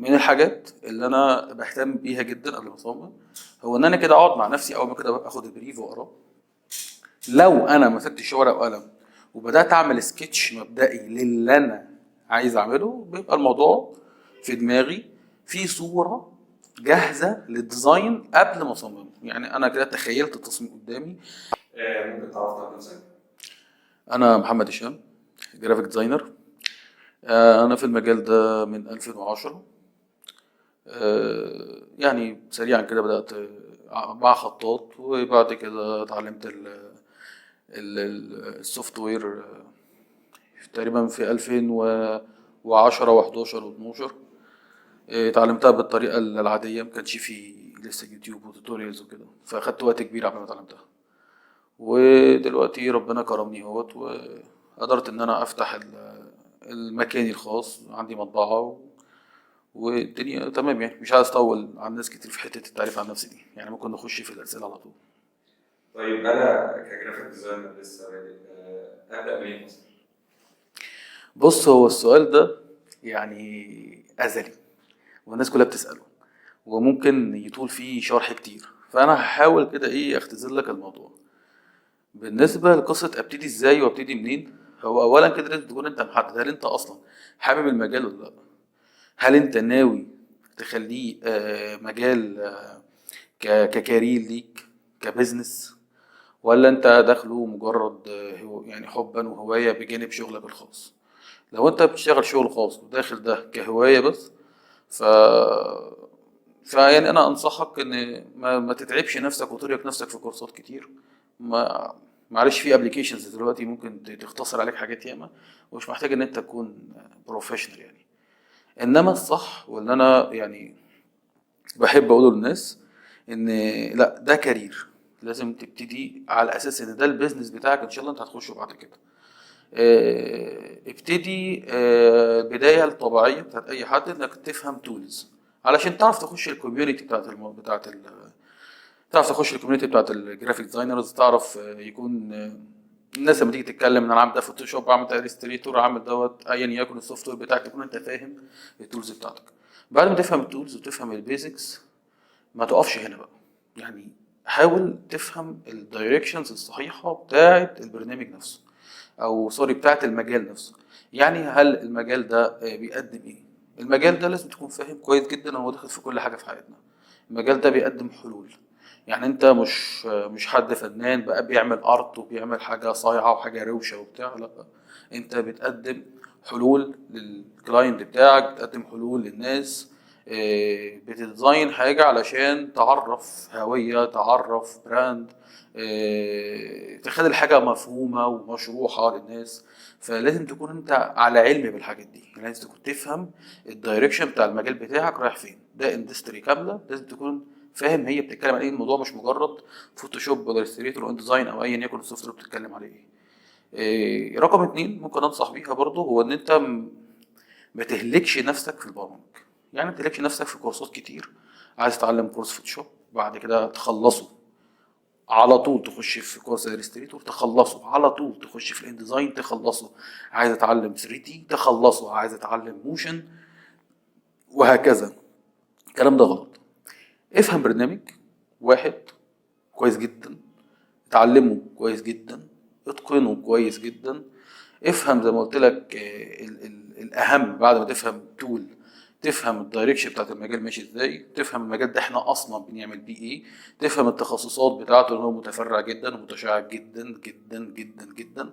من الحاجات اللي انا بهتم بيها جدا قبل ما اصمم هو ان انا كده اقعد مع نفسي اول ما كده اخد البريف واقراه. لو انا مسكتش ورقه وقلم وبدات اعمل سكتش مبدئي للي انا عايز اعمله، بيبقى الموضوع في دماغي في صوره جاهزه للديزاين قبل ما اصممه. يعني انا كده تخيلت التصميم قدامي. ممكن تعرف عن نفسك؟ انا محمد هشام، جرافيك ديزاينر. انا في المجال ده من 2010. يعني سريعا كده بدأت مع خطاط، وبعد كده اتعلمت السوفت وير تقريبا في 2010 و11 و12. اتعلمتها بالطريقة العادية، ما كانش في لسه يوتيوب وتوتوريالز وكده، فاخدت وقت كبير قبل ما اتعلمتها. ودلوقتي ربنا كرمني اهوت وقدرت ان انا افتح المكاني الخاص، عندي مطبعة والدنيا تمام. يعني مش عايز اطول عن ناس كتير في حتة التعريف عن نفسي دي، يعني ممكن نخش في الأسئلة على طول. طيب انا كجرافيك ديزاينر لسه بادئ، ابدا منين مثلا؟ بص، هو السؤال ده يعني أزلي والناس كلها بتسأله، وممكن يطول فيه شرح كتير، فأنا هحاول كده إيه أختزل لك الموضوع. بالنسبة لقصة أبتدي إزاي وأبتدي منين، هو أولا كده لازم تكون أنت محدد هل أنت أصلا حابب المجال ولا لأ. هل أنت ناوي تخليه مجال ككارير ليك، كبزنس، ولا أنت داخله مجرد يعني حبا وهواية بجانب شغلك الخاص. لو أنت بتشتغل شغل خاص وداخل ده كهواية بس، ف فيعني انا انصحك ان ما تتعبش نفسك وترهق نفسك في كورسات كتير. ما معلش، في ابلكيشنز دلوقتي ممكن تختصر عليك حاجات ياما، ومش محتاج ان انت تكون بروفيشنال يعني. انما الصح واللي انا يعني بحب اقوله للناس ان لا، ده كارير لازم تبتدي على اساس ان ده البيزنس بتاعك ان شاء الله انت هتخشه بعد كده. ابتدي البداية الطبيعية بتاعت أي حد إنك تفهم تولز علشان تعرف تخش الكوميونتي تعرف تخش الكوميونتي بتاعت الجرافيك ديزاينرز، تعرف يكون الناس لما تيجي تتكلم ان انا عامل ده فوتوشوب، عامل ده الستريتور، عامل دوت ايا يكن السوفت وير بتاعك، تكون انت فاهم التولز بتاعتك. بعد ما تفهم التولز وتفهم البيزكس، ما تقفش هنا بقى. يعني حاول تفهم الدايركشنز الصحيحة بتاعة البرنامج نفسه، او سوري بتاعة المجال نفسه. يعني هل المجال ده بيقدم ايه؟ المجال ده لازم تكون فاهم كويس جدا هو داخل في كل حاجة في حياتنا. المجال ده بيقدم حلول. يعني انت مش حد فنان بقى بيعمل ارت وبيعمل حاجة صايعة وحاجة روشة وبتاع، لا. انت بتقدم حلول للكلاينت بتاعك، بتقدم حلول للناس. بتديزاين حاجة علشان تعرف هوية، تعرف براند، تخلي الحاجة مفهومة ومشروحة للناس. فلازم تكون انت على علم بالحاجات دي، يعني لازم تكون تفهم الدايركشن بتاع المجال بتاعك رايح فين. ده اندستري كاملة لازم تكون فاهم هي بتتكلم عن ايه. الموضوع مش مجرد فوتوشوب ولا الستريتور وان ديزاين او ايا يكن السوفت وير بتتكلم عليه ايه. رقم اتنين ممكن انصح بيها برضه هو ان انت ما تهلكش نفسك في البرامج. يعني ما تهلكش نفسك في كورسات كتير. عايز تتعلم كورس فوتوشوب بعد كده تخلصه على طول تخش في كورس الستريتور تخلصه على طول تخش في الانديزاين تخلصه. عايز اتعلم 3 دي تخلصه. عايز اتعلم موشن وهكذا. الكلام ده غلط. افهم برنامج واحد كويس جدا، اتعلمه كويس جدا، اتقنه كويس جدا. افهم زي ما قلت لك الاهم بعد ما تفهم تول، تفهم الدايركشن بتاعت المجال ماشي ازاي، تفهم المجال ده احنا اصلا بنعمل بيه ايه، تفهم التخصصات بتاعته ان هو متفرع جدا ومتشعب جدا جدا جدا جدا.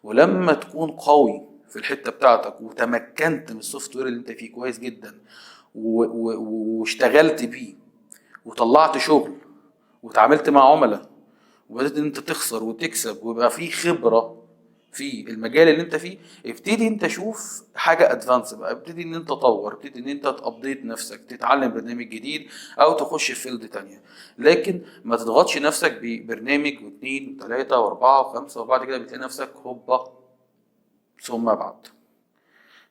ولما تكون قوي في الحته بتاعتك وتمكنت من السوفت وير اللي انت فيه كويس جدا واشتغلت بيه وطلعت شغل وتعاملت مع عملاء وبدأت ان انت تخسر وتكسب ويبقى في خبرة في المجال اللي انت فيه، ابتدي انت شوف حاجة ادفانس بقى. ابتدي ان انت تطور، ابتدي ان انت تابديت نفسك، تتعلم برنامج جديد او تخش في فيلد تانية. لكن ما تضغطش نفسك ببرنامج واثنين وثلاثة واربعة وخمسة وبعد كده بتلاقي نفسك هوبا ثم بعد.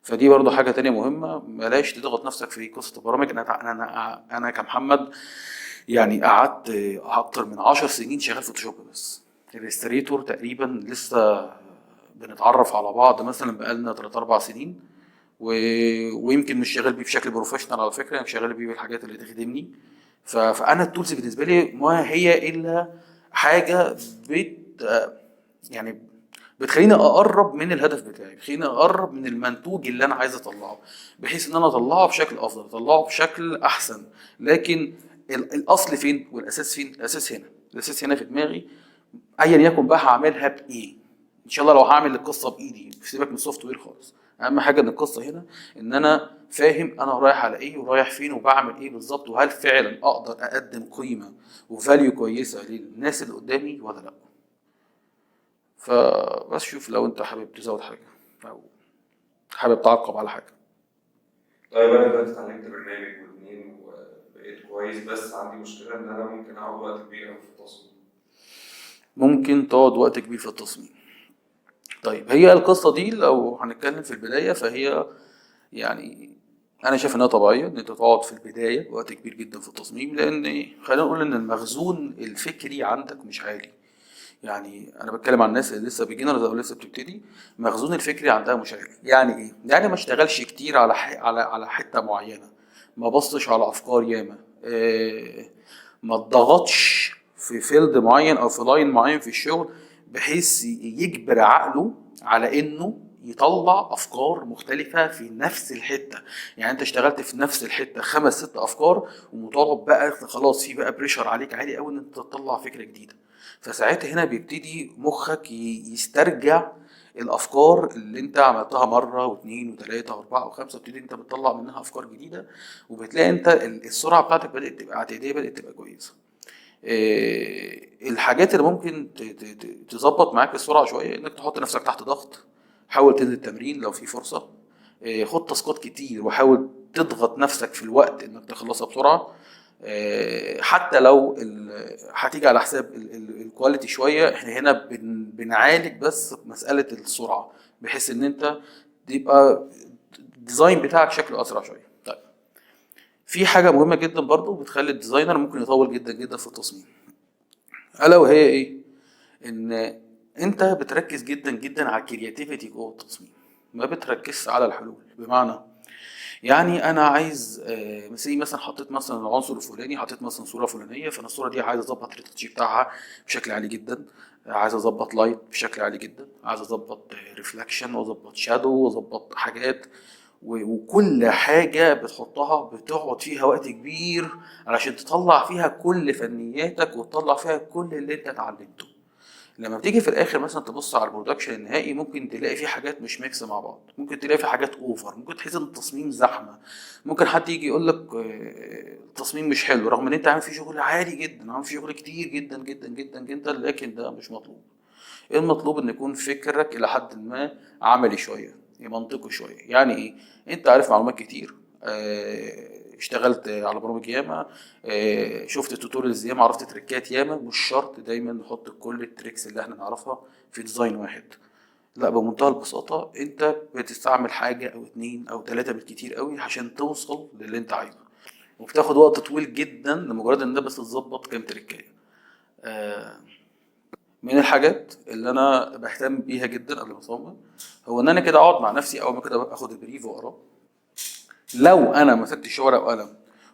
فدي برضو حاجة تانية مهمة، بلاش تضغط نفسك في قصة البرامج. أنا كمحمد يعني قعدت أكتر من 10 سنين شغال فوتوشوب بس. الستريتور تقريبا لسه بنتعرف على بعض مثلا بقالنا 3 4 سنين، ويمكن مش شغال بيه بشكل بروفيشنال على فكره، مش شغال بيه بالحاجات اللي تخدمني. فانا التولز بالنسبه لي ما هي الا حاجه يعني بتخليني اقرب من الهدف بتاعي، بتخليني اقرب من المنتوج اللي انا عايز اطلعه، بحيث ان انا اطلعه بشكل افضل، اطلعه بشكل احسن. لكن الاصل فين والاساس فين؟ الاساس هنا، الاساس هنا في دماغي، ايا يكن بقى هعملها بايه. ان شاء الله لو هعمل القصه بايدي، سيبك من السوفت وير خالص، اهم حاجه ان القصه هنا ان انا فاهم انا رايح على ايه ورايح فين وبعمل ايه بالظبط، وهل فعلا اقدر اقدم قيمه وفاليو كويسه للناس اللي قدامي ولا لا. فبس شوف لو انت حابب تزود حاجه او حابب تعقب على حاجه. طيب انا دلوقتي اتعلمت برنامج واتنين وبقيت كويس، بس عندي مشكله ان انا ممكن اقعد وقت كبير أوي في التصميم. ممكن تقعد وقت كبير في التصميم. طيب هي القصه دي لو هنتكلم في البدايه فهي يعني انا شايف انها طبيعيه ان انت تقعد في البدايه وقت كبير جدا في التصميم، لان خلينا نقول ان المخزون الفكري عندك مش عالي. يعني انا بتكلم عن الناس اللي لسه بيجنرز او لسه بتبتدي، مخزون الفكري عندها مش عالي. يعني ايه؟ يعني ما اشتغلش كتير على على حته معينه، ما بصش على افكار ياما، ما اتضغطش في فيلد معين او في لاين معين في الشغل بحيث يجبر عقله على انه يطلع افكار مختلفه في نفس الحته. يعني انت اشتغلت في نفس الحته خمس ست افكار ومطالب بقى خلاص في بقى بريشر عليك عالي قوي ان انت تطلع فكره جديده. فساعتها هنا بيبتدي مخك يسترجع الافكار اللي انت عملتها مره واثنين وثلاثه واربعه وخمسه، بتبتدي انت بتطلع منها افكار جديده، وبتلاقي انت السرعه بتاعتك بدات تبقى اعتياديه، بدات تبقى كويسه. الحاجات اللي ممكن تظبط معاك السرعه شويه انك تحط نفسك تحت ضغط، حاول تنزل تمرين لو في فرصه، خد تاسكات كتير وحاول تضغط نفسك في الوقت انك تخلصها بسرعه. حتى لو هتيجي على حساب الكواليتي شويه، احنا هنا بنعالج بس مساله السرعه بحيث ان انت تبقى الديزاين بتاعك شكله اسرع شويه. طيب في حاجه مهمه جدا برضو بتخلي الديزاينر ممكن يطول جدا جدا في التصميم، الا وهي ايه؟ ان انت بتركز جدا جدا على الكرياتيفيتي جوه التصميم، ما بتركزش على الحلول. بمعنى يعني انا عايز مثلا حطيت مثلا العنصر الفلاني، حطيت مثلا صوره فلانيه، فانا الصوره دي عايز اظبط الريتاتش بتاعها بشكل عالي جدا، عايز اظبط لايت بشكل عالي جدا، عايز اظبط ريفلكشن واظبط شادو واظبط حاجات، وكل حاجه بتحطها بتقعد فيها وقت كبير علشان تطلع فيها كل فنياتك وتطلع فيها كل اللي انت اتعلمته. لما بتيجي في الاخر مثلا تبص على البرودكشن النهائي، ممكن تلاقي فيه حاجات مش ميكس مع بعض، ممكن تلاقي فيه حاجات اوفر، ممكن تحس ان التصميم زحمه، ممكن حد يجي يقول لك التصميم مش حلو رغم ان انت عامل فيه شغل عالي جدا، عامل فيه شغل كتير جدا جدا جدا جدا، لكن ده مش مطلوب. المطلوب ان يكون فكرك الى حد ما عملي شويه، منطقي شويه. يعني ايه؟ انت عارف معلومات كتير، اشتغلت على برامج ياما، شفت توتوريالز ياما، عرفت تريكات ياما، مش شرط دايما نحط كل التريكس اللي احنا نعرفها في ديزاين واحد. لا، بمنتهى البساطة انت بتستعمل حاجة او اتنين او تلاتة بالكتير قوي عشان توصل للي انت عايزه، وبتاخد وقت طويل جدا لمجرد ان ده بس تظبط كام تريكاية. آه، من الحاجات اللي انا بهتم بيها جدا قبل ما اصمم هو ان انا كده اقعد مع نفسي اول ما كده اخد البريف واقراه. لو انا مسكتش ورقه وقلم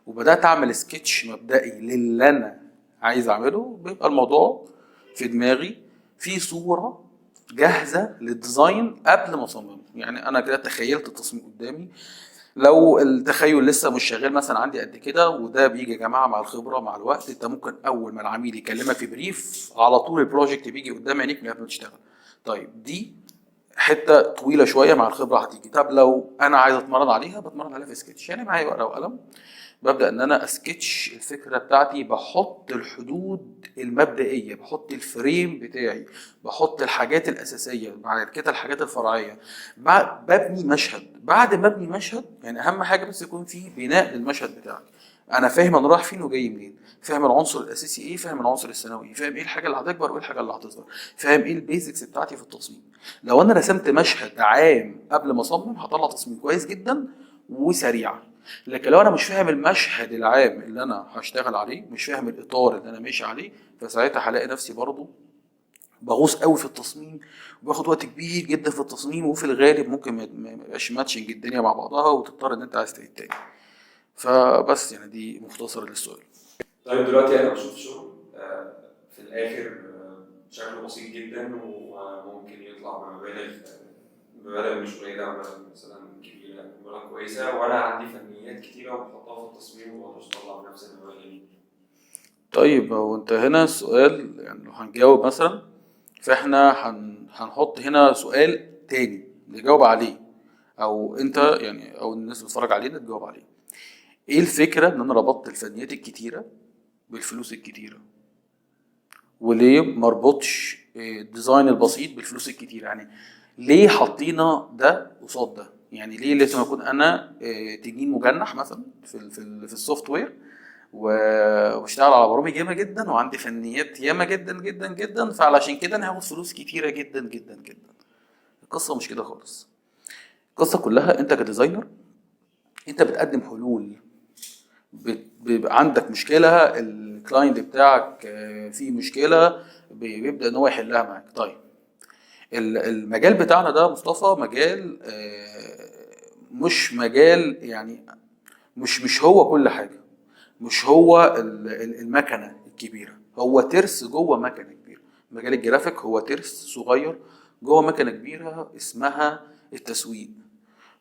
وبدات اعمل سكتش مبدئي للي انا عايز اعمله، بيبقى الموضوع في دماغي في صوره جاهزه للديزاين قبل ما اصممه. يعني انا كده تخيلت التصميم قدامي. لو التخيل لسه مش شغال مثلا عندي قد كده، وده بيجي يا جماعه مع الخبره مع الوقت، انت ممكن اول ما العميل يكلمك في بريف على طول البروجكت بيجي قدام عينيك من قبل ما تشتغل. طيب دي حته طويله شويه، مع الخبره هتيجي. طب لو انا عايز اتمرن عليها، بتمرن عليها في سكتش. يعني معايا ورقه وقلم، ببدا ان انا اسكتش الفكره بتاعتي، بحط الحدود المبدئيه، بحط الفريم بتاعي، بحط الحاجات الاساسيه، بعد كده الحاجات الفرعيه، ببني مشهد. بعد ما ابني مشهد، يعني اهم حاجه بس يكون في بناء للمشهد بتاعك. انا فاهم انا رايح فين وجاي منين، فاهم العنصر الاساسي ايه، فاهم العنصر الثانوي إيه، فاهم ايه الحاجه اللي هتكبر وايه الحاجه اللي هتصغر، فاهم ايه البيزكس بتاعتي في التصميم. لو انا رسمت مشهد عام قبل ما اصمم، هطلع تصميم كويس جدا وسريع. لكن لو انا مش فاهم المشهد العام اللي انا هشتغل عليه، مش فاهم الاطار اللي انا ماشي عليه، فساعتها هلاقي نفسي برضو بغوص قوي في التصميم وباخد وقت كبير جدا في التصميم، وفي الغالب ممكن ما يبقاش ماتشنج الدنيا مع بعضها وتضطر ان انت عايز تعيد تاني. فبس يعني دي مختصر للسؤال. طيب دلوقتي انا بشوف شغل في الاخر شكله بسيط جدا وممكن يطلع بمبالغ مش قليله، مبالغ مثلا كبيره، مبالغ كويسه، وانا عندي فنيات كتيره وبحطها في التصميم وما اقدرش اطلع بنفس المبالغ دي. طيب هو انت هنا السؤال يعني لو هنجاوب مثلا، فاحنا هنحط هنا سؤال تاني نجاوب عليه، او انت يعني او الناس اللي بتتفرج علينا تجاوب عليه. ايه الفكره ان انا ربطت الفنيات الكتيره بالفلوس الكتيره؟ وليه ما اربطش الديزاين البسيط بالفلوس الكتيره؟ يعني ليه حطينا ده قصاد ده؟ يعني ليه لازم اكون انا تنين مجنح مثلا في السوفت وير واشتغل على برامج ياما جدا وعندي فنيات ياما جدا جدا جدا، فعلشان كده انا هاخد فلوس كتيره جدا جدا جدا؟ القصه مش كده خالص. القصه كلها انت كديزاينر انت بتقدم حلول. بيبقى عندك مشكله، الكلاينت بتاعك فيه مشكله، بيبدا ان هو يحلها معاك. طيب المجال بتاعنا ده مصطفى مجال مش مجال يعني مش هو كل حاجه، مش هو المكنه الكبيره، هو ترس جوه مكنه كبيره. مجال الجرافيك هو ترس صغير جوه مكنه كبيره اسمها التسويق.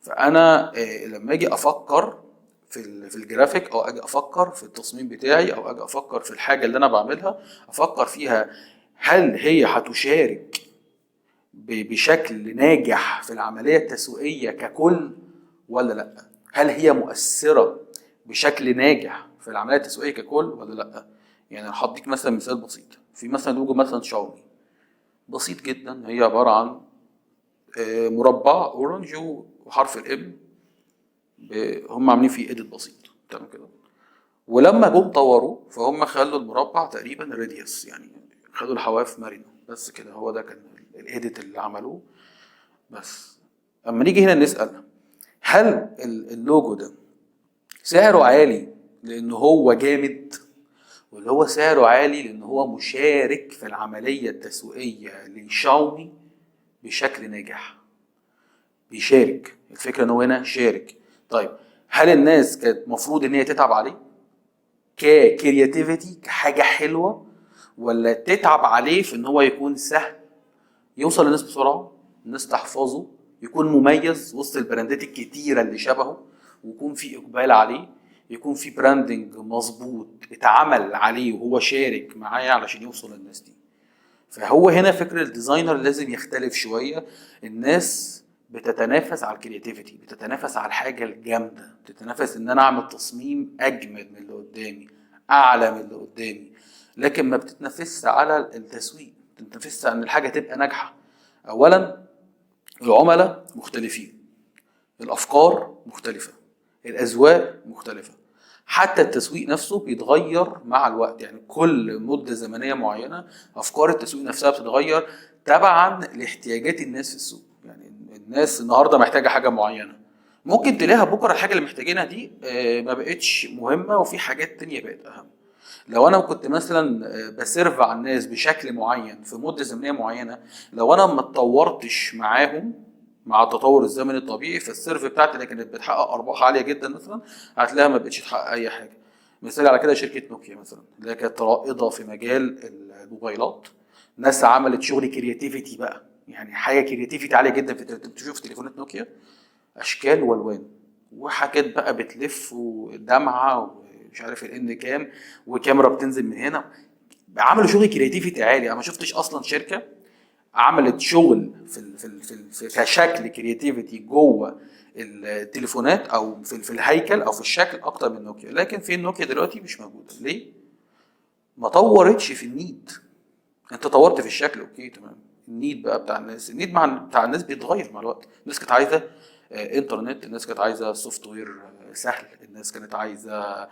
فانا لما اجي افكر في الجرافيك، او اجي افكر في التصميم بتاعي، او اجي افكر في الحاجه اللي انا بعملها، افكر فيها هل هي هتشارك بشكل ناجح في العمليه التسويقيه ككل ولا لا؟ هل هي مؤثره بشكل ناجح في العمليه التسويقيه ككل ولا لا؟ يعني هديك مثلا مثال بسيط. في مثلا لوجو مثلا شاومي بسيط جدا، هي عباره عن مربع اورنج وحرف الام، هم عاملين فيه ايديت بسيط تمام كده. ولما جم طوروا فهم خلوا المربع تقريبا راديوس، يعني خدوا الحواف مرنه بس كده، هو ده كان الايديت اللي عملوه بس. اما نيجي هنا نسال هل اللوجو ده سعره عالي لان هو جامد، واللي هو سعره عالي لان هو مشارك في العمليه التسويقيه لشاومي بشكل ناجح؟ بيشارك، الفكره ان هو هنا شارك. طيب هل الناس كانت مفروض ان هي تتعب عليه ككرياتيفيتي كحاجه حلوه، ولا تتعب عليه في ان هو يكون سهل يوصل للناس بسرعه، الناس تحفظه، يكون مميز وسط البراندات الكتيره اللي شبهه، ويكون في اقبال عليه، يكون في براندنج مظبوط اتعمل عليه وهو شارك معايا علشان يوصل للناس دي؟ فهو هنا فكر الديزاينر لازم يختلف شويه. الناس بتتنافس على الكرياتيفيتي، بتتنافس على الحاجه الجامده، بتتنافس ان انا اعمل تصميم اجمد من اللي قدامي، اعلى من اللي قدامي، لكن ما بتتنافسش على التسويق، بتتنافسش ان الحاجه تبقى ناجحه. اولا العملاء مختلفين، الافكار مختلفه، الاذواق مختلفه، حتى التسويق نفسه بيتغير مع الوقت. يعني كل مده زمنيه معينه افكار التسويق نفسها بتتغير تبعا لاحتياجات الناس في السوق. يعني الناس النهارده محتاجه حاجه معينه، ممكن تلاقيها بكره الحاجه اللي محتاجينها دي ما بقتش مهمه وفي حاجات تانية بقت اهم. لو انا كنت مثلا بسيرف على الناس بشكل معين في مده زمنيه معينه، لو انا ما اتطورتش معاهم مع التطور الزمني الطبيعي، فالسيرف بتاعتي اللي كانت بتحقق ارباح عاليه جدا مثلا هتلاقيها ما بقتش تحقق اي حاجه. مثال على كده شركه نوكيا مثلا، اللي هي كانت رائده في مجال الموبايلات. ناس عملت شغل كرياتيفيتي بقى، يعني حاجه كرياتيفيتي عاليه جدا في تشوف تليفونات نوكيا اشكال والوان وحاجات بقى بتلف ودمعه ومش عارف الان كام وكاميرا بتنزل من هنا. عملوا شغل كرياتيفيتي عالي. انا ما شفتش اصلا شركه عملت شغل في كشكل كرياتيفيتي جوه التليفونات او في الهيكل او في الشكل اكتر من نوكيا. لكن في نوكيا دلوقتي مش موجوده ليه؟ ما طورتش في النيد. انت طورت في الشكل اوكي تمام، النيد بقى بتاع الناس، النيد بتاع الناس بيتغير مع الوقت. الناس كانت عايزه انترنت، الناس كانت عايزه سوفت وير سهل، الناس كانت عايزه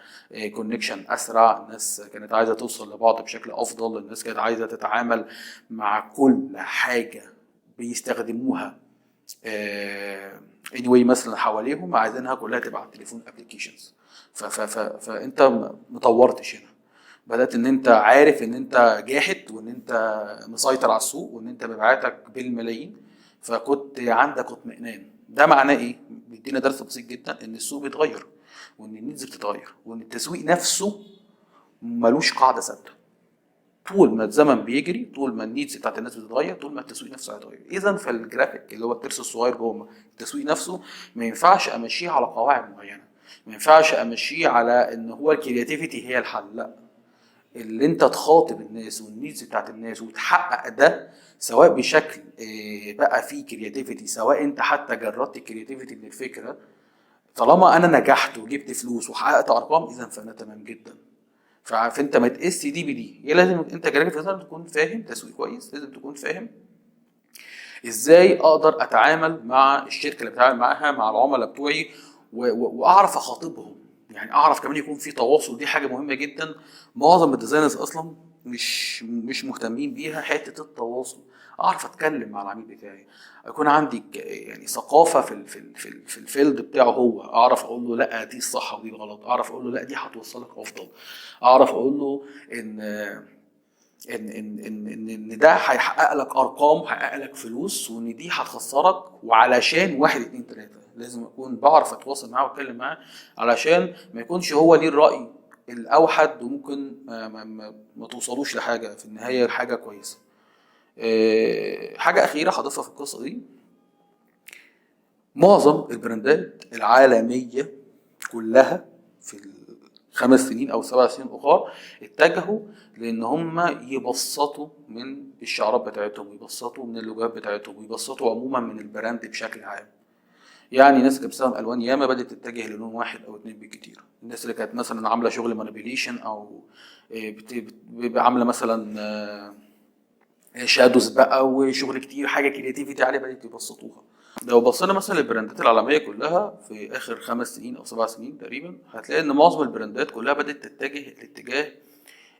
كونكشن اسرع، الناس كانت عايزه توصل لبعض بشكل افضل، الناس كانت عايزه تتعامل مع كل حاجه بيستخدموها anyway مثلا حواليهم، عايزينها كلها تبقى على التليفون ابلكيشنز. فانت مطورتش هنا. بدات ان انت عارف ان انت جاحد وان انت مسيطر على السوق وان انت مبيعاتك بالملايين، فكنت عندك اطمئنان. ده معناه ايه؟ بيدينا درس بسيط جدا ان السوق بيتغير وان النيدز بتتغير وان التسويق نفسه ملوش قاعده ثابته. طول ما الزمن بيجري، طول ما النيدز بتاعت الناس بتتغير، طول ما التسويق نفسه هيتغير. اذا فالجرافيك اللي هو الترس الصغير جوه التسويق نفسه ما ينفعش امشيه على قواعد معينه، ما ينفعش امشيه على ان هو الكرياتيفيتي هي الحل. لا، اللي انت تخاطب الناس والنيدز بتاعت الناس وتحقق ده، سواء بشكل بقى فيه كرياتيفيتي، سواء انت حتى جربت الكرياتيفيتي من الفكره، طالما انا نجحت وجبت فلوس وحققت ارقام، اذا فانا تمام جدا. فانت ما تقيس دي بدي، هي لازم انت جرافيك ديزاينر تكون فاهم تسويق كويس، لازم تكون فاهم ازاي اقدر اتعامل مع الشركه اللي بتعامل معاها، مع العملاء بتوعي، واعرف اخاطبهم. يعني اعرف كمان يكون في تواصل، دي حاجه مهمه جدا. معظم الديزاينرز اصلا مش مهتمين بيها، حته التواصل. اعرف اتكلم مع العميل بتاعي، اكون عندي يعني ثقافه في الفيلد بتاعه، هو اعرف اقول له لا دي الصح ودي الغلط، اعرف اقول له لا دي هتوصلك افضل، اعرف اقول له ان ان ده هيحقق لك ارقام، هيحقق لك فلوس، وان دي هتخسرك، وعلشان واحد اتنين تلاته. لازم اكون بعرف اتواصل معاه واتكلم معاه، علشان ما يكونش هو ليه الراي الاوحد وممكن ما توصلوش لحاجه في النهايه حاجه كويسه. حاجه اخيره هضيفها في القصه دي، معظم البراندات العالميه كلها في ال5 سنين او 7 سنين اخرى اتجهوا لان هم يبسطوا من الشعارات بتاعتهم، يبسطوا من اللوجوهات بتاعتهم، ويبسطوا عموما من البراند بشكل عام. يعني ناس كانت بتستخدم الوان ياما بدات تتجه للون واحد او اتنين بالكتير. الناس اللي كانت مثلا عامله شغل مانيبيليشن او بتبقى عامله مثلا شادوز بقى وشغل كتير، حاجه كرياتيفيتي عاليه، بدات يبسطوها. لو بصينا مثلا للبراندات العالميه كلها في اخر 5 سنين او 7 سنين تقريبا، هتلاقي ان معظم البراندات كلها بدات تتجه لاتجاه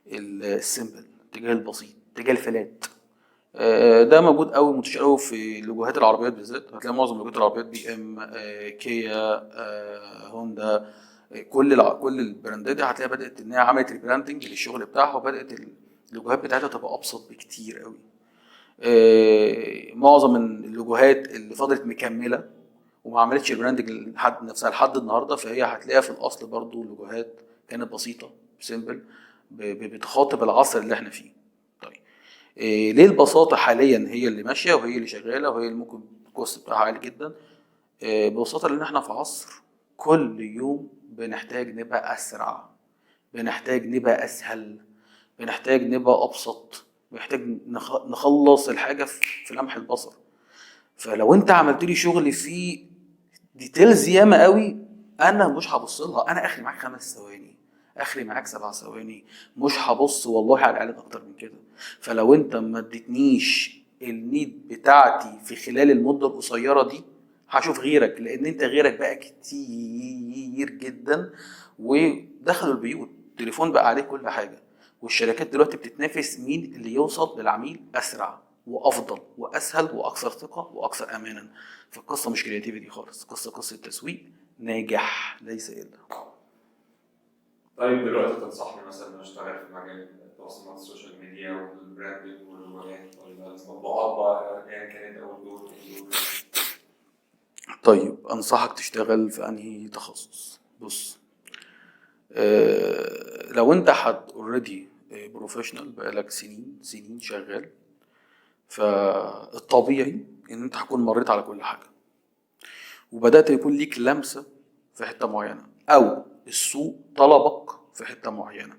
السيمبل، اتجاه البسيط، اتجاه الفلات. ده موجود قوي، منتشر قوي في لوجوهات العربيات بالذات. هتلاقي معظم لوجوهات العربيات بي ام، كيا، هوندا، كل البراندات دي هتلاقي بدات ان هي عملت ريبراندنج للشغل بتاعها، وبدات اللوجوهات بتاعتها تبقى ابسط بكتير قوي. معظم اللوجوهات اللي فضلت مكمله وما عملتش البراندنج لحد نفسها لحد النهارده، فهي هتلاقيها في الاصل برضو لوجوهات كانت بسيطه سيمبل، بتخاطب العصر اللي احنا فيه. طيب ليه البساطه حاليا هي اللي ماشيه وهي اللي شغاله وهي اللي ممكن الكوست بتاعها عالي جدا؟ ببساطه لان احنا في عصر كل يوم بنحتاج نبقى اسرع، بنحتاج نبقى اسهل، بنحتاج نبقى ابسط، محتاج نخلص الحاجه في لمح البصر. فلو انت عملت لي شغل فيه ديتيلز ياما قوي، انا مش هبص لها. انا اخري معاك 5 ثواني، اخري معاك 7 ثواني، مش هبص والله على الاعلان اكتر من كده. فلو انت ما اديتنيش النيد بتاعتي في خلال المده القصيره دي، هشوف غيرك، لان انت غيرك بقى كتير جدا ودخلوا البيوت، التليفون بقى عليه كل حاجه. والشركات دلوقتي بتتنافس مين اللي يوصل للعميل اسرع وافضل واسهل واكثر ثقه واكثر امانا. فالقصه مش كرياتيفيتي خالص، قصه تسويق ناجح ليس الا. طيب دلوقتي تنصحني مثلا ان اشتغل في مجال التواصل مع السوشيال ميديا والبراندنج والروايات، ولا المطبوعات بقى ايا كانت اول دور دور؟ طيب انصحك تشتغل في انهي تخصص؟ بص، لو انت حد اوريدي بروفيشنال بقالك سنين شغال، فالطبيعي ان انت هتكون مريت على كل حاجه وبدات يكون ليك لمسه في حته معينه، او السوق طلبك في حته معينه،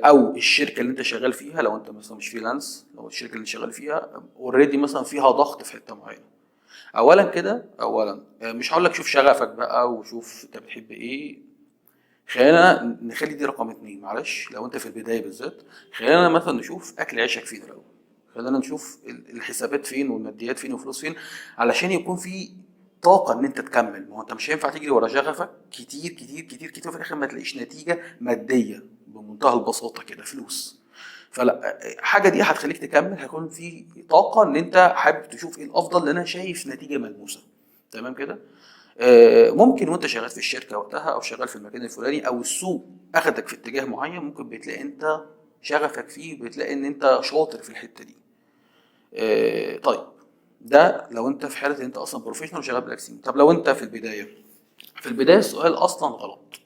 او الشركه اللي انت شغال فيها، لو انت مثلا مش فريلانس، لو الشركه اللي انت شغال فيها اوريدي مثلا فيها ضغط في حته معينه. اولا كده، اولا مش هقول لك شوف شغفك بقى وشوف انت بتحب ايه، خلينا نخلي دي رقم 2. معلش لو انت في البدايه بالذات، خلينا مثلا نشوف اكل عيشك فين الاول، خلينا نشوف الحسابات فين والماديات فين والفلوس فين، علشان يكون في طاقه ان انت تكمل. ما هو انت مش هينفع تجري ورا شغفك كتير كتير كتير كتير وفي الاخر ما تلاقيش نتيجه ماديه بمنتهى البساطه كده، فلوس. فلا، حاجه دي هتخليك تكمل، هيكون في طاقه ان انت حابب تشوف ايه الافضل، لان انا شايف نتيجه ملموسه. تمام كده. ممكن وانت شغال في الشركه وقتها او شغال في المكان الفلاني او السوق اخدك في اتجاه معين، ممكن بتلاقي انت شغفك فيه، بتلاقي ان انت شاطر في الحته دي. طيب ده لو انت في حاله انت اصلا بروفيشنال وشغال بلاك سين. طب لو انت في البدايه، في البدايه السؤال اصلا غلط.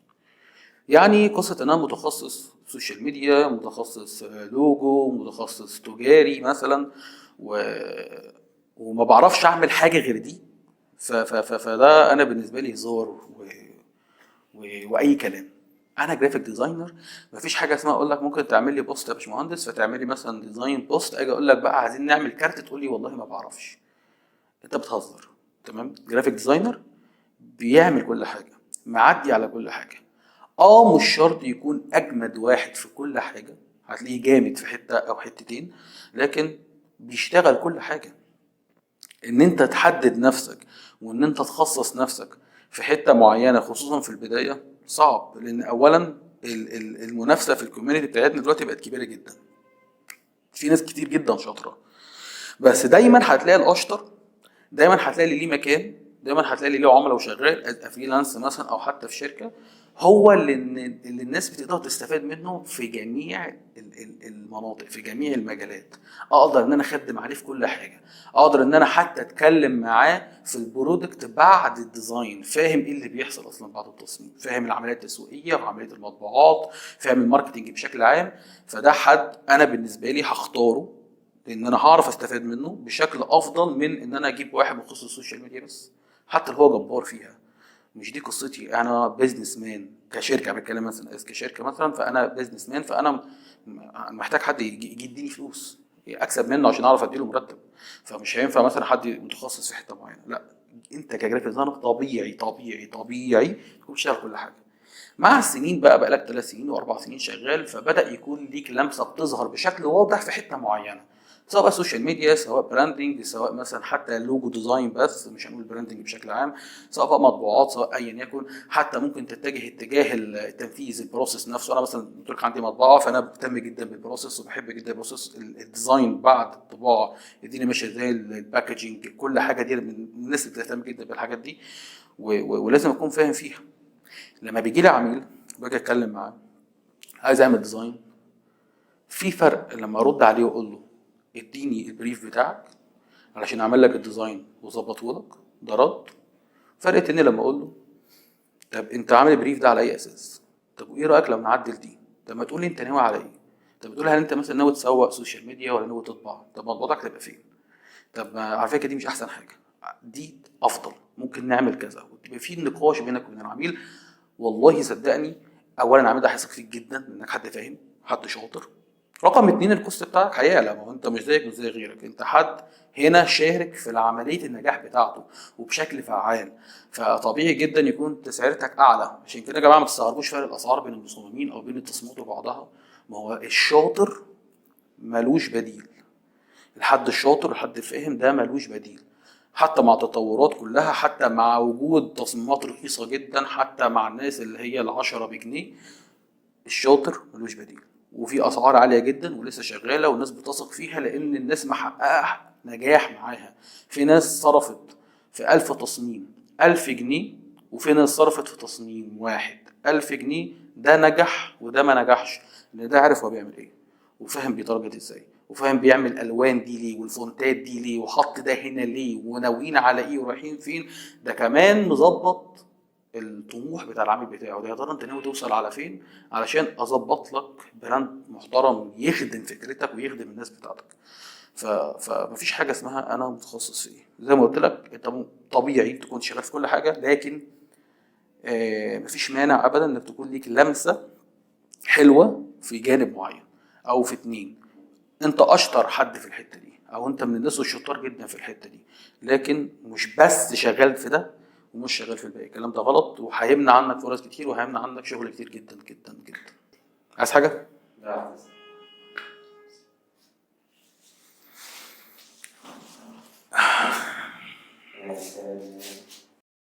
يعني قصه ان انا متخصص سوشيال ميديا، متخصص لوجو، متخصص تجاري مثلا، و... وما بعرفش اعمل حاجه غير دي، فده انا بالنسبه لي هزار واي كلام. انا جرافيك ديزاينر، مفيش حاجه اسمها اقول لك ممكن تعمل لي بوست يا باشمهندس، فتعمل لي مثلا ديزاين بوست، اجي اقول لك بقى عايزين نعمل كارت تقول لي والله ما بعرفش. انت بتهزر. تمام. جرافيك ديزاينر بيعمل كل حاجه، معدي على كل حاجه. مش شرط يكون اجمد واحد في كل حاجه، هتلاقيه جامد في حته او حتتين، لكن بيشتغل كل حاجه. ان انت تحدد نفسك وان انت تخصص نفسك في حته معينه خصوصا في البدايه صعب، لان اولا المنافسه في الكوميونتي بتاعتنا دلوقتي بقت كبيره جدا، في ناس كتير جدا شاطره، بس دايما هتلاقي الاشطر، دايما هتلاقي اللي ليه مكان، دايما هتلاقي اللي ليه عملاء وشغال فريلانس مثلا او حتى في شركه، هو اللي الناس بتقدر تستفاد منه في جميع المناطق، في جميع المجالات. اقدر ان انا اخدم عليه في كل حاجه، اقدر ان انا حتى اتكلم معاه في البرودكت بعد الديزاين، فاهم ايه اللي بيحصل اصلا بعد التصميم، فاهم العمليات التسويقيه وعمليه المطبوعات، فاهم الماركتنج بشكل عام. فده حد انا بالنسبه لي هختاره، لان انا هعرف استفاد منه بشكل افضل من ان انا اجيب واحد مخصوص السوشيال ميديا بس، حتى لو هو جبار فيها. مش دي قصتي. انا بيزنس مان كشركه، بتكلم مثلا كشركه مثلا، فانا بيزنس مان، فانا محتاج حد يديني فلوس اكسب منه عشان اعرف اديله مرتب. فمش هينفع مثلا حد متخصص في حته معينه، لا. انت كجرافيك ديزاينر طبيعي طبيعي طبيعي تكون بتشتغل كل حاجه. مع السنين بقى لك 3 سنين و4 سنين شغال، فبدا يكون ليك لمسه بتظهر بشكل واضح في حته معينه، سواء بقى سوشيال ميديا، سواء براندنج، سواء مثلا حتى لوجو ديزاين بس مش هنقول براندنج بشكل عام، سواء بقى مطبوعات، سواء ايا يكن. حتى ممكن تتجه اتجاه التنفيذ، البروسيس نفسه. انا مثلا قلت لك عندي مطبعه، فانا مهتم جدا بالبروسيس وبحب جدا البروسيس، الديزاين بعد الطباعه، الدنيا ماشيه ازاي، الباكجينج، كل حاجه دي من الناس اللي بتهتم جدا بالحاجات دي، ولازم اكون فاهم فيها. لما بيجي لي عميل باجي اتكلم معاه عايز اعمل ديزاين، في فرق لما ارد عليه واقول له اديني البريف بتاعك علشان اعمل لك الديزاين واظبطه لك، ده رد. فرق تاني لما اقول له طب انت عامل البريف ده على اي اساس؟ طب وايه رايك لو نعدل دي؟ طب ما تقول لي انت ناوي على ايه؟ طب تقول هل انت مثلا ناوي تسوق سوشيال ميديا ولا ناوي تطبع؟ طب مطبعتك تبقى فين؟ طب ما على فكره دي مش احسن حاجه، دي افضل، ممكن نعمل كذا، وتبقى في نقاش بينك وبين العميل. والله صدقني، اولا العميل ده هيثق فيك جدا انك حد فاهم، حد شاطر. رقم 2 الكوست بتاعك هيعلى، ما هو انت مش زيك مش زي غيرك، انت حد هنا شارك في عمليه النجاح بتاعته وبشكل فعال، فطبيعي جدا يكون تسعيرتك اعلى. عشان كده يا جماعه ما تستغربوش فرق الاسعار بين المصممين او بين التصميمات وبعضها. ما هو الشاطر ملوش بديل، الحد الشاطر والحد الفاهم ده ملوش بديل، حتى مع التطورات كلها، حتى مع وجود تصميمات رخيصة جدا، حتى مع الناس اللي هي ال10 بجنيه، الشاطر ملوش بديل. وفي أسعار عالية جدا ولسه شغالة والناس بتثق فيها لأن الناس محققة نجاح معاها. في ناس صرفت في 1000 تصميم 1000 جنيه، وفي ناس صرفت في تصميم واحد 1000 جنيه، ده نجح وده ما نجحش، لأن ده عارف هو بيعمل إيه وفاهم بيتارجت ازاي، وفاهم بيعمل الالوان دي ليه والفونتات دي ليه وحط ده هنا ليه وناويين على ايه ورايحين فين. ده كمان مظبط الطموح بتاع العميل بتاعه، ده يا ترى انت ناوي توصل على فين علشان اظبط لك براند محترم يخدم فكرتك ويخدم الناس بتاعتك. فمفيش حاجه اسمها انا متخصص في ايه. زي ما قلت لك انت طبيعي تكون شغال في كل حاجه، لكن مفيش مانع ابدا انك تكون ليك لمسه حلوه في جانب معين او في 2. انت اشطر حد في الحته دي، او انت من الناس الشطار جدا في الحته دي، لكن مش بس شغال في ده ومش شغال في الباقي. الكلام ده غلط، وهيمنع عنك فرص كتير، وهيمنع عنك شغل كتير جدا جدا جدا. عايز حاجه؟ لا